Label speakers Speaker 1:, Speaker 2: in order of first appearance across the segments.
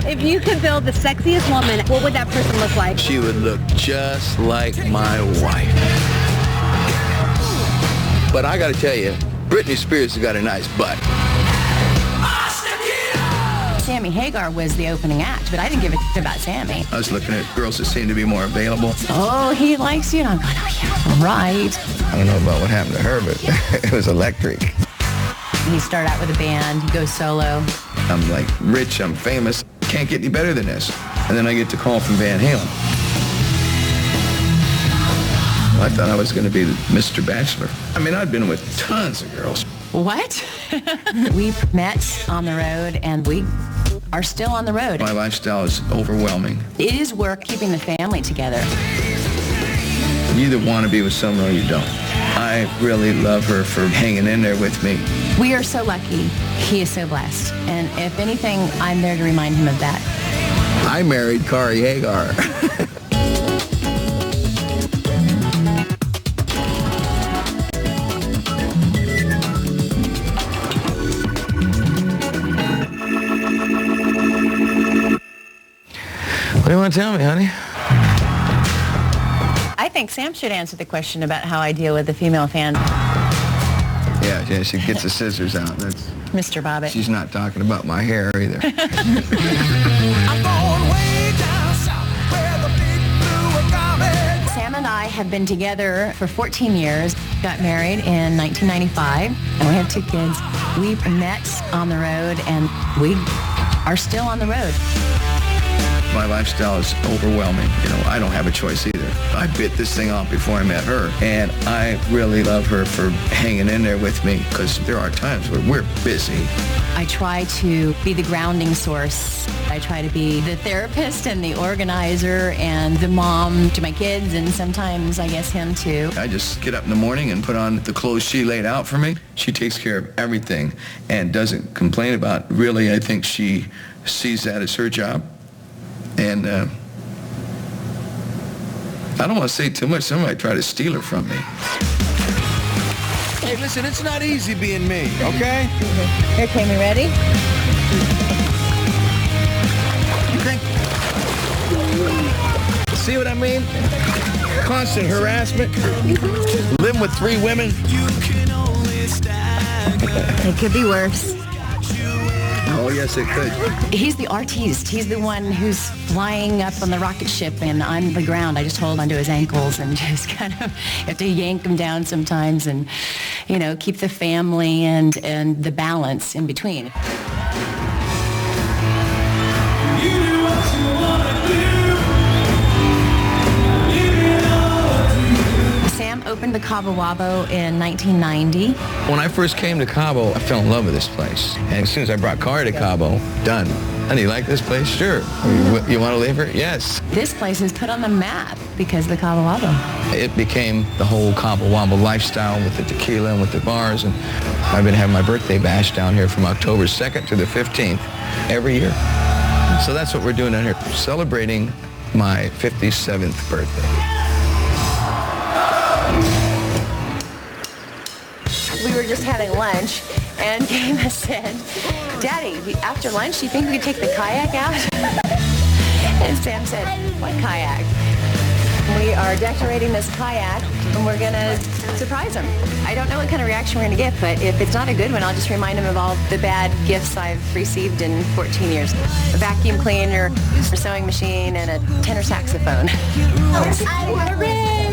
Speaker 1: If you could build the sexiest woman, what would that person look like?
Speaker 2: She would look just like my wife. But I gotta tell you, Britney Spears has got a nice butt.
Speaker 3: Sammy Hagar was the opening act, but I didn't give a shit about Sammy.
Speaker 2: I was looking at girls that seemed to be more available.
Speaker 3: Oh, he likes you, and I'm going, oh yeah, right.
Speaker 2: I don't know about what happened to her, but it was electric.
Speaker 3: He started out with a band, he goes solo.
Speaker 2: I'm like rich, I'm famous, can't get any better than this. And then I get the call from Van Halen. I thought I was going to be Mr. Bachelor. I mean, I'd been with tons of girls.
Speaker 3: What? We met on the road, and we are still on the road.
Speaker 2: My lifestyle is overwhelming.
Speaker 3: It is work keeping the family together.
Speaker 2: You either want to be with someone or you don't. I really love her for hanging in there with me.
Speaker 3: We are so lucky. He is so blessed. And if anything, I'm there to remind him of that.
Speaker 2: I married Kari Hagar. What do you want to tell me, honey?
Speaker 3: I think Sam should answer the question about how I deal with the female fan.
Speaker 2: Yeah, she gets the scissors out. That's
Speaker 3: Mr. Bobbitt.
Speaker 2: She's not talking about my hair either.
Speaker 3: Sam and I have been together for 14 years, got married in 1995, and we have 2 kids. We met on the road, and we are still on the road.
Speaker 2: My lifestyle is overwhelming. You know, I don't have a choice either. I bit this thing off before I met her, and I really love her for hanging in there with me, because there are times where we're busy.
Speaker 3: I try to be the grounding source. I try to be the therapist and the organizer and the mom to my kids, and sometimes I guess him too.
Speaker 2: I just get up in the morning and put on the clothes she laid out for me. She takes care of everything and doesn't complain about. Really, I think she sees that as her job. And I don't want to say too much. Somebody might try to steal her from me. Hey, listen, it's not easy being me, okay?
Speaker 3: Here, Tammy, ready?
Speaker 2: Okay. See what I mean? Constant harassment. Living with 3 women.
Speaker 3: It could be worse.
Speaker 2: Oh, yes, it could.
Speaker 3: He's the artiste. He's the one who's flying up on the rocket ship, and I'm the ground. I just hold onto his ankles and just kind of have to yank him down sometimes and, you know, keep the family and the balance in between. Sam opened the Cabo Wabo in 1990.
Speaker 2: When I first came to Cabo, I fell in love with this place. And as soon as I brought Kari to Cabo, done. Honey, you like this place? Sure. You want to leave her? Yes.
Speaker 3: This place is put on the map because of the Cabo Wabo.
Speaker 2: It became the whole Cabo Wabo lifestyle with the tequila and with the bars. And I've been having my birthday bash down here from October 2nd to the 15th every year. So that's what we're doing down here, celebrating my 57th birthday.
Speaker 3: We were just having lunch, and Gama said, Daddy, after lunch, do you think we could take the kayak out? And Sam said, what kayak? We are decorating this kayak, and we're going to surprise him. I don't know what kind of reaction we're going to get, but if it's not a good one, I'll just remind him of all the bad gifts I've received in 14 years. A vacuum cleaner, a sewing machine, and a tenor saxophone. Hooray!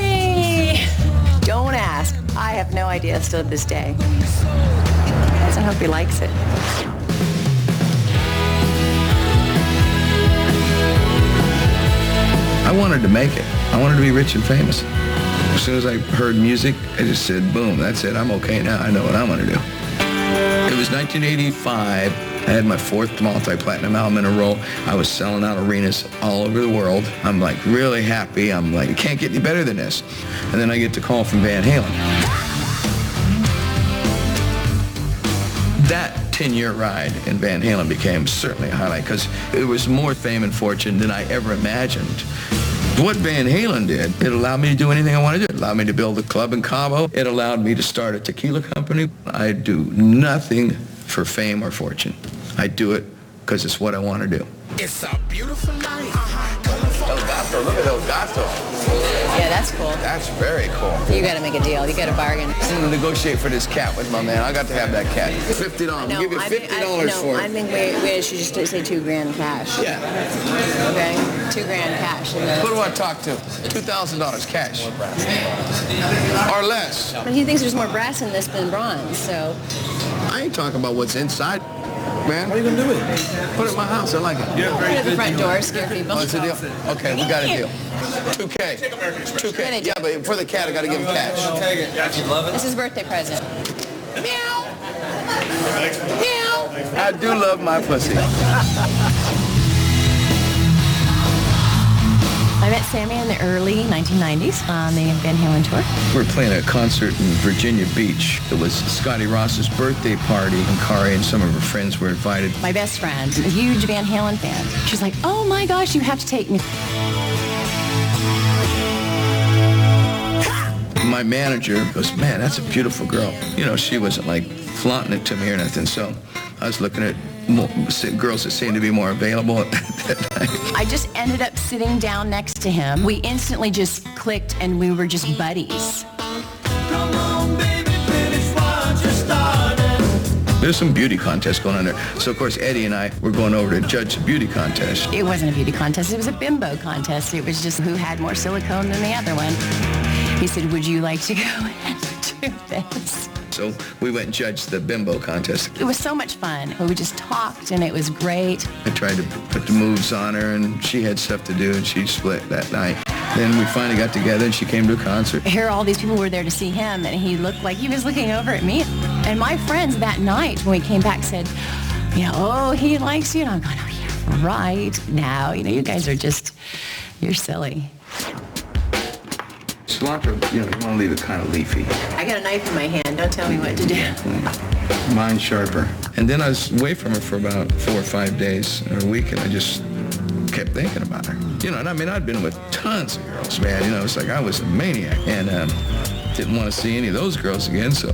Speaker 3: Don't ask. I have no idea still to this day. I hope he likes it.
Speaker 2: I wanted to make it. I wanted to be rich and famous. As soon as I heard music, I just said, boom, that's it. I'm okay now. I know what I'm going to do. It was 1985. I had my 4th multi-platinum album in a row. I was selling out arenas all over the world. I'm like really happy. I'm like, it can't get any better than this. And then I get the call from Van Halen. That 10-year ride in Van Halen became certainly a highlight because it was more fame and fortune than I ever imagined. What Van Halen did, it allowed me to do anything I wanted to do. It allowed me to build a club in Cabo. It allowed me to start a tequila company. I do nothing for fame or fortune. I do it because it's what I want to do.
Speaker 4: It's a beautiful night.
Speaker 2: El Gato, look at El Gato.
Speaker 3: Yeah, that's cool.
Speaker 2: That's very cool.
Speaker 3: You got to make a deal. You got to bargain.
Speaker 2: I'm going to negotiate for this cat with my man. I got to have that cat. $50. I'll give you $50 for it.
Speaker 3: I think we should just say $2,000 cash.
Speaker 2: Yeah.
Speaker 3: Okay? $2,000 cash.
Speaker 2: Who do I talk to? $2,000 cash. Or less.
Speaker 3: But he thinks there's more brass in this than bronze, so.
Speaker 2: I ain't talking about what's inside, man. What are you going to do with it? Put it in my house. I like it.
Speaker 3: Put it at the front door, scare people.
Speaker 2: What's the deal? Okay, we got a deal. $2K. $2K. Yeah, but for the cat, I got to give him cash.
Speaker 4: Take it. You love it?
Speaker 3: This is his birthday present.
Speaker 2: Meow. Meow. I do love my pussy.
Speaker 3: I met Sammy in the early 1990s on the Van Halen tour.
Speaker 2: We were playing a concert in Virginia Beach. It was Scotty Ross's birthday party, and Kari and some of her friends were invited.
Speaker 3: My best friend, a huge Van Halen fan. She's like, oh my gosh, you have to take me.
Speaker 2: My manager goes, man, that's a beautiful girl. You know, she wasn't like flaunting it to me or nothing, so I was looking at girls that seemed to be more available at that night.
Speaker 3: I just ended up sitting down next to him. We instantly just clicked and we were just buddies.
Speaker 2: There's some beauty contests going on there. So, of course, Eddie and I were going over to judge the beauty contest.
Speaker 3: It wasn't a beauty contest. It was a bimbo contest. It was just who had more silicone than the other one. He said, would you like to go and do this?
Speaker 2: So we went and judged the bimbo contest.
Speaker 3: It was so much fun. We just talked, and it was great.
Speaker 2: I tried to put the moves on her, and she had stuff to do, and she split that night. Then we finally got together, and she came to a concert.
Speaker 3: Here, all these people were there to see him, and he looked like he was looking over at me. And my friends that night, when we came back, said, you know, oh, he likes you. And I'm going, oh, yeah, right. Now, you know, you guys are just, you're silly.
Speaker 2: Cilantro, you know, you want to leave it kind of leafy.
Speaker 3: I got a knife in my hand. Don't tell me what to do.
Speaker 2: Mine's sharper. And then I was away from her for about 4 or 5 days or a week, and I just kept thinking about her. You know, and I mean, I'd been with tons of girls, man. You know, it's like I was a maniac, and didn't want to see any of those girls again, so.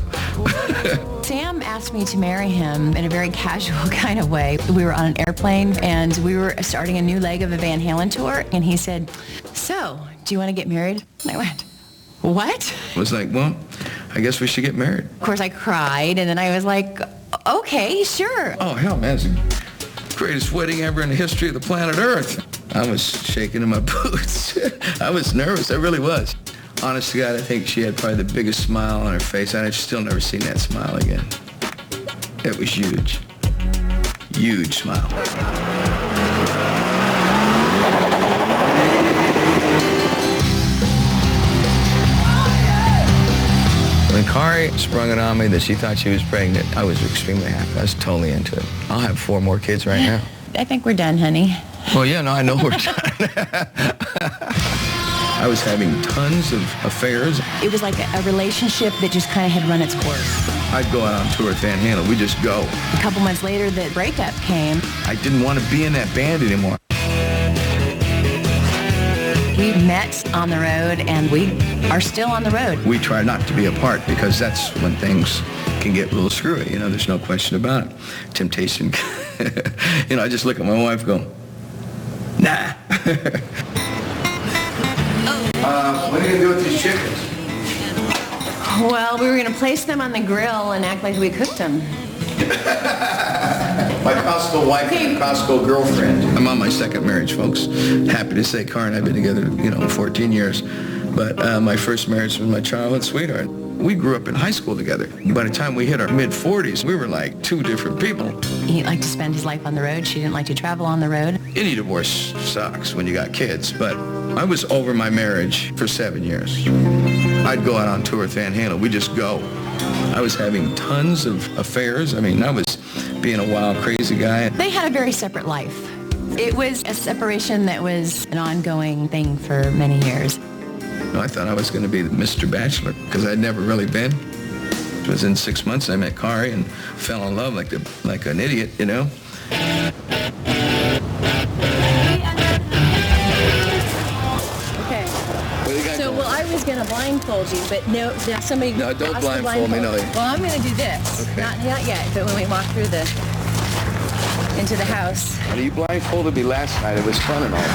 Speaker 3: Sam asked me to marry him in a very casual kind of way. We were on an airplane, and we were starting a new leg of a Van Halen tour, and he said, so, do you want to get married? And I went, what?
Speaker 2: I was like, well, I guess we should get married.
Speaker 3: Of course, I cried, and then I was like, okay, sure.
Speaker 2: Oh, hell, man, it's the greatest wedding ever in the history of the planet Earth. I was shaking in my boots. I was nervous, I really was. Honest to God, I think she had probably the biggest smile on her face. I've still never seen that smile again. It was huge. Huge smile. When Kari sprung it on me that she thought she was pregnant, I was extremely happy. I was totally into it. I'll have 4 more kids right now.
Speaker 3: I think we're done, honey.
Speaker 2: Well, yeah, no, I know we're done. I was having tons of affairs.
Speaker 3: It was like a relationship that just kind of had run its course.
Speaker 2: I'd go out on tour with Van Halen. We'd just go.
Speaker 3: A couple months later, the breakup came.
Speaker 2: I didn't want to be in that band anymore.
Speaker 3: We met on the road, and we are still on the road.
Speaker 2: We try not to be apart because that's when things can get a little screwy. You know, there's no question about it. Temptation. You know, I just look at my wife and go, nah. What are you going to do with these chickens?
Speaker 3: Well, we were going to place them on the grill and act like we cooked them.
Speaker 2: My Costco wife and Costco girlfriend. I'm on my 2nd marriage, folks. Happy to say, Karen and I have been together, 14 years. But my first marriage was my childhood sweetheart. We grew up in high school together. By the time we hit our mid-40s, we were like 2 different people.
Speaker 3: He liked to spend his life on the road. She didn't like to travel on the road.
Speaker 2: Any divorce sucks when you got kids, but I was over my marriage for 7 years. I'd go out on tour with Van Halen. We'd just go. I was having tons of affairs. I mean, I was being a wild, crazy guy.
Speaker 3: They had a very separate life. It was a separation that was an ongoing thing for many years.
Speaker 2: I thought I was going to be Mr. Bachelor because I'd never really been. It was in 6 months I met Kari and fell in love like an idiot, you know.
Speaker 3: Okay. So, well, I was going to blindfold you, but no, somebody...
Speaker 2: No, don't blindfold me, no.
Speaker 3: Well, I'm going to do this.
Speaker 2: Okay.
Speaker 3: Not yet, but when we walk through this. into the house.
Speaker 2: Well, you blindfolded me last night. It was fun and all, but...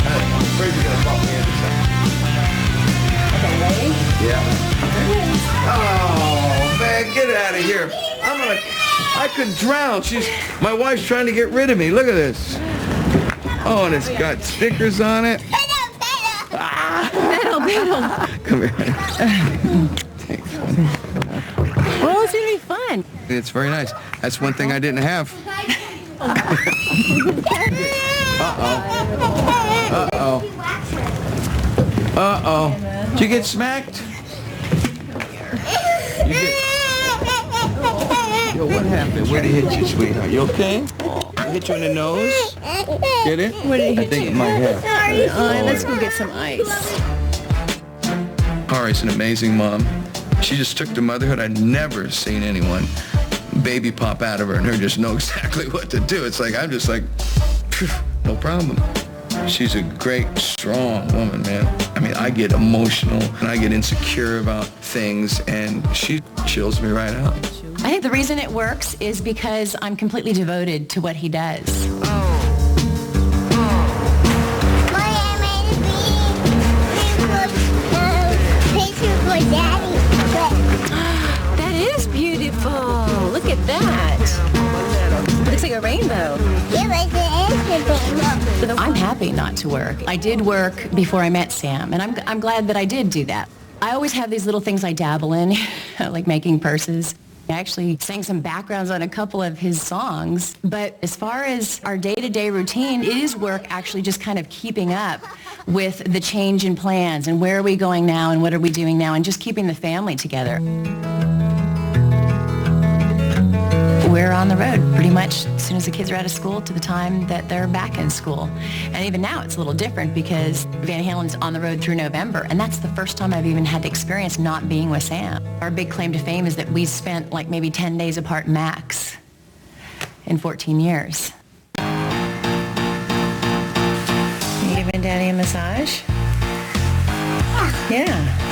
Speaker 2: I'm afraid you're going to bump me into something.
Speaker 3: Okay, ready?
Speaker 2: Yeah. Oh, man, get out of here. I could drown. My wife's trying to get rid of me. Look at this. Oh, and it's got stickers on it.
Speaker 3: Battle.
Speaker 2: Come here.
Speaker 3: Well, it's going to be fun.
Speaker 2: It's very nice. That's one thing I didn't have. Uh-oh. Did you get smacked? Yo, what happened? Where did he hit you, sweetheart? You okay? I hit you in the nose? Get it?
Speaker 3: Where did he hit
Speaker 2: I think it might have.
Speaker 3: Let's go get some ice.
Speaker 2: Kari's an amazing mom. She just took to motherhood. I'd never seen anyone baby pop out of her and her just know exactly what to do. It's like, I'm just like, phew, no problem. She's a great, strong woman, man. I mean, I get emotional and I get insecure about things and she chills me right out.
Speaker 3: I think the reason it works is because I'm completely devoted to what he does. That is beautiful. Look at that. Looks like a rainbow. I'm happy not to work. I did work before I met Sam, and I'm glad that I did do that. I always have these little things I dabble in, like making purses. I actually sang some backgrounds on a couple of his songs, but as far as our day-to-day routine, it is work actually just kind of keeping up with the change in plans and where are we going now and what are we doing now and just keeping the family together. We're on the road pretty much as soon as the kids are out of school to the time that they're back in school. And even now it's a little different because Van Halen's on the road through November, and that's the first time I've even had to experience not being with Sam. Our big claim to fame is that we spent like maybe 10 days apart max in 14 years. You giving Daddy a massage? Yeah.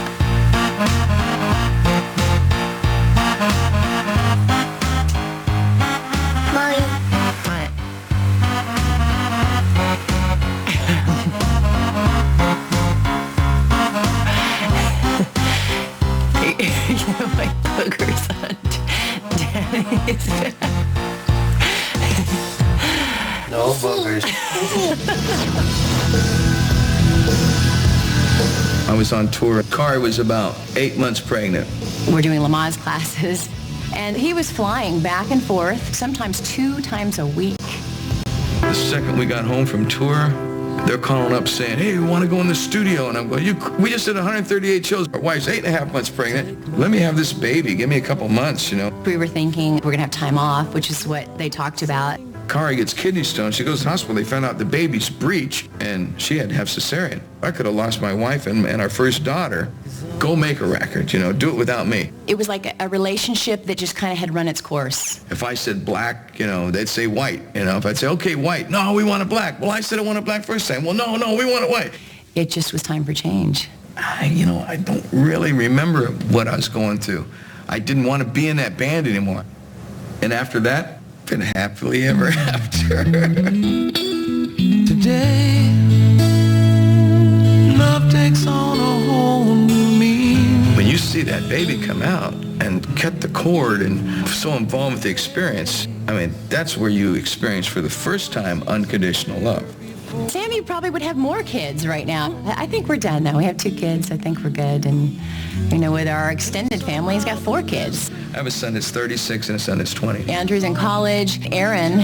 Speaker 3: Like boogers on Daddy's back.
Speaker 2: No boogers. I was on tour. Kari was about 8 months pregnant.
Speaker 3: We're doing Lamaze classes, and he was flying back and forth, sometimes 2 times a week.
Speaker 2: The second we got home from tour, they're calling up saying, hey, we want to go in the studio. And I'm going, we just did 138 shows. Our wife's 8.5 months pregnant. Let me have this baby. Give me a couple months, you know.
Speaker 3: We were thinking we're going to have time off, which is what they talked about.
Speaker 2: Kari gets kidney stones. She goes to the hospital. They found out the baby's breech, and she had to have cesarean. I could have lost my wife and our first daughter. Go make a record, you know, do it without me.
Speaker 3: It was like a relationship that just kind of had run its course.
Speaker 2: If I said black, you know, they'd say white. You know, if I'd say, okay, white. No, we want it black. Well, I said I want it black first time. Well, no, we want it white.
Speaker 3: It just was time for change.
Speaker 2: I don't really remember what I was going through. I didn't want to be in that band anymore. And after that, been happily ever after.
Speaker 4: Today, love takes on a whole new meaning.
Speaker 2: When you see that baby come out and cut the cord and so involved with the experience, I mean, that's where you experience for the first time unconditional love.
Speaker 3: Sammy probably would have more kids right now. I think we're done now. We have 2 kids. I think we're good. And, you know, with our extended family, he's got 4 kids.
Speaker 2: I have a son that's 36 and a son that's 20.
Speaker 3: Andrew's in college. Aaron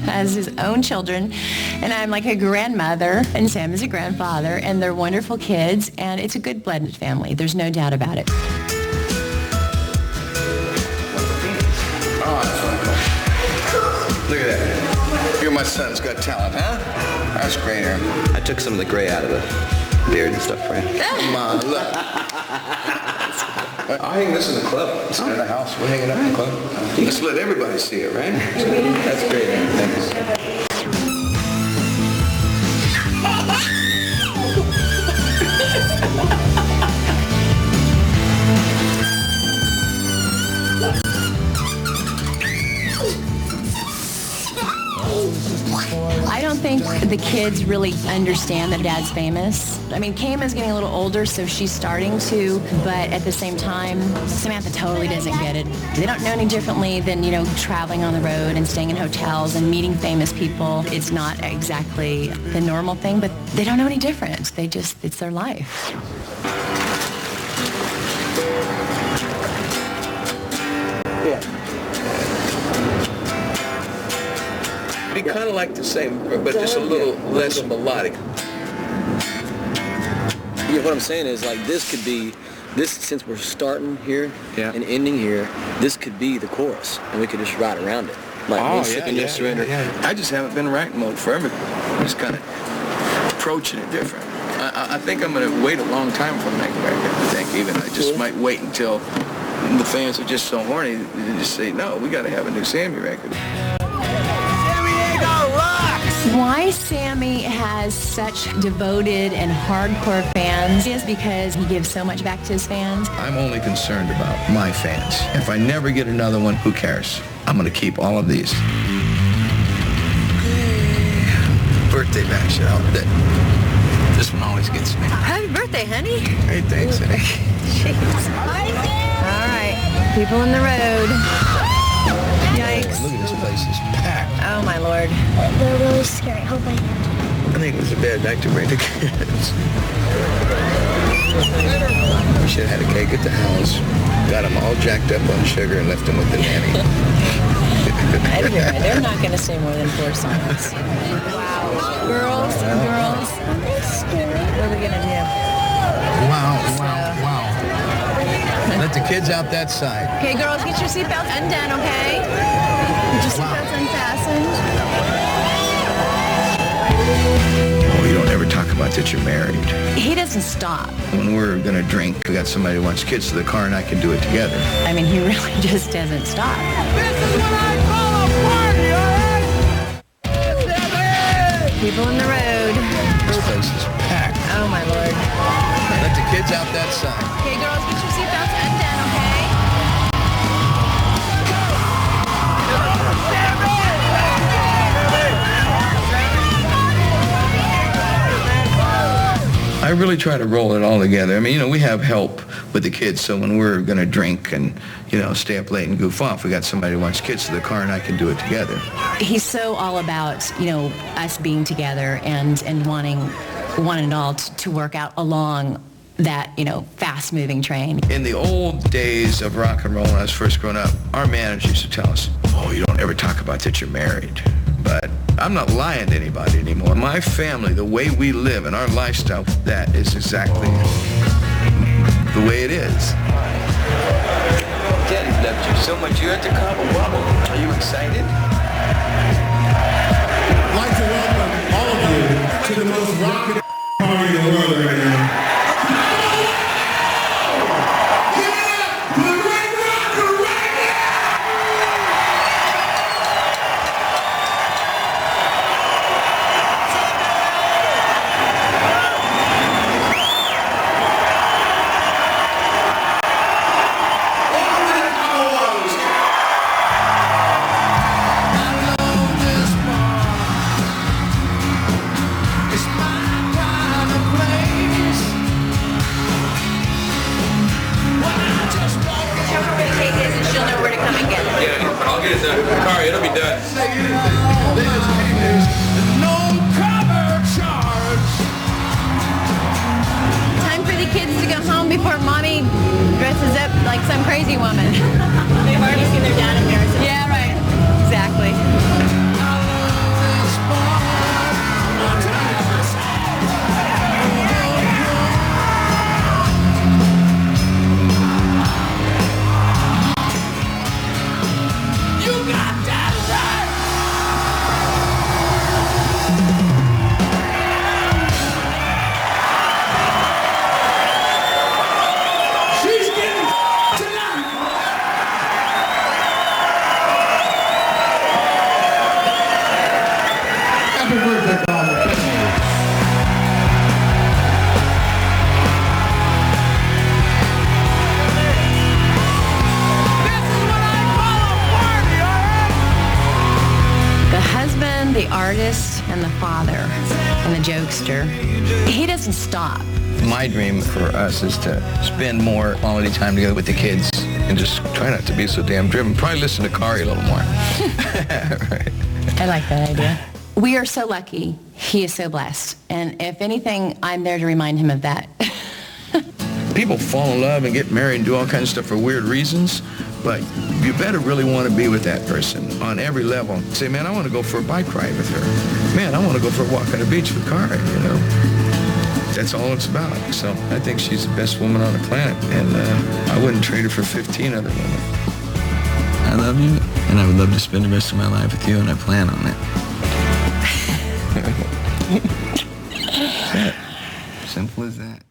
Speaker 3: has his own children. And I'm like a grandmother. And Sam is a grandfather. And they're wonderful kids. And it's a good blended family. There's no doubt about it.
Speaker 2: Oh, look at that. You're my son's got talent, huh? That's great, Aaron.
Speaker 5: I took some of the gray out of the beard and stuff for you.
Speaker 2: Come on, look. I'll hang this in the club. It's in the house. We'll hang it up in the club. You just let everybody see it, right? That's great, Aaron. Thanks.
Speaker 3: think the kids really understand that Dad's famous. I mean, Kayma's getting a little older, so she's starting to, but at the same time, Samantha totally doesn't get it. They don't know any differently than, you know, traveling on the road and staying in hotels and meeting famous people. It's not exactly the normal thing, but they don't know any different. They just, it's their life.
Speaker 2: Yeah. Be kind of like the same, but just a little less melodic.
Speaker 6: Yeah, what I'm saying is, like, this could be, this, since we're starting here and ending here, this could be the chorus, and we could just ride around it. Like, surrender.
Speaker 2: I just haven't been in writing mode for everything. I'm just kind of approaching it different. I think I'm going to wait a long time for making a record. I think even I just might wait until the fans are just so horny to just say, no, we got to have a new Sammy record.
Speaker 3: Why Sammy has such devoted and hardcore fans is because he gives so much back to his fans.
Speaker 2: I'm only concerned about my fans. If I never get another one, who cares? I'm going to keep all of these. Birthday bash out. This one always gets me.
Speaker 3: Happy birthday, honey.
Speaker 2: Hey, thanks.
Speaker 3: Jeez. All right, people in the road. Yikes.
Speaker 2: Look at this place, it's packed.
Speaker 3: Oh, my Lord.
Speaker 7: They're really scary. Hope I
Speaker 2: think it was a bad night to bring the kids. We should have had a cake at the house, got them all jacked up on sugar, and left them with the nanny.
Speaker 3: They're not going to say more than 4 songs. Wow. Girls. What are we going to do?
Speaker 2: Wow. Let the kids out that side.
Speaker 3: Okay, girls, get your seatbelts undone, okay? Get your seatbelts unfastened.
Speaker 2: Oh, you don't ever talk about that you're married.
Speaker 3: He doesn't stop.
Speaker 2: When we're going to drink, we got somebody who wants kids to the car, and I can do it together.
Speaker 3: I mean, he really just doesn't stop.
Speaker 4: This is what I call a party, alright?
Speaker 3: People in the road.
Speaker 2: This place is packed.
Speaker 3: Oh, my Lord.
Speaker 2: Let the kids out that side.
Speaker 3: Okay, girls, get your seatbelts undone, okay?
Speaker 2: I really try to roll it all together. I mean, you know, we have help with the kids, so when we're going to drink and, you know, stay up late and goof off, we got somebody who wants kids to the car, and I can do it together.
Speaker 3: He's so all about, you know, us being together and wanting it all to work out along that, you know, fast-moving train.
Speaker 2: In the old days of rock and roll, when I was first growing up, our manager used to tell us, oh, you don't ever talk about that you're married. But I'm not lying to anybody anymore. My family, the way we live and our lifestyle, that is exactly the way it is. Daddy's loved you so much. You're at the Cabo Wabo. Are you excited?
Speaker 8: I'd like to welcome all of you to the most rockin' party in the world right now.
Speaker 6: It'll be done.
Speaker 3: Time for the kids to go home before Mommy dresses up like some crazy woman. They've already seen their dad embarrass them. Yeah, right. Exactly. and the father and the jokester. He doesn't stop.
Speaker 2: My dream for us is to spend more quality time together with the kids and just try not to be so damn driven. Probably listen to Kari a little more. Right.
Speaker 3: I like that idea. We are so lucky. He is so blessed. And if anything, I'm there to remind him of that.
Speaker 2: People fall in love and get married and do all kinds of stuff for weird reasons, but you better really want to be with that person on every level. Say, man, I want to go for a bike ride with her. Man, I want to go for a walk on the beach with Kari, you know. That's all it's about. So I think she's the best woman on the planet, and I wouldn't trade her for 15 other women. I love you, and I would love to spend the rest of my life with you, and I plan on it. Simple as that.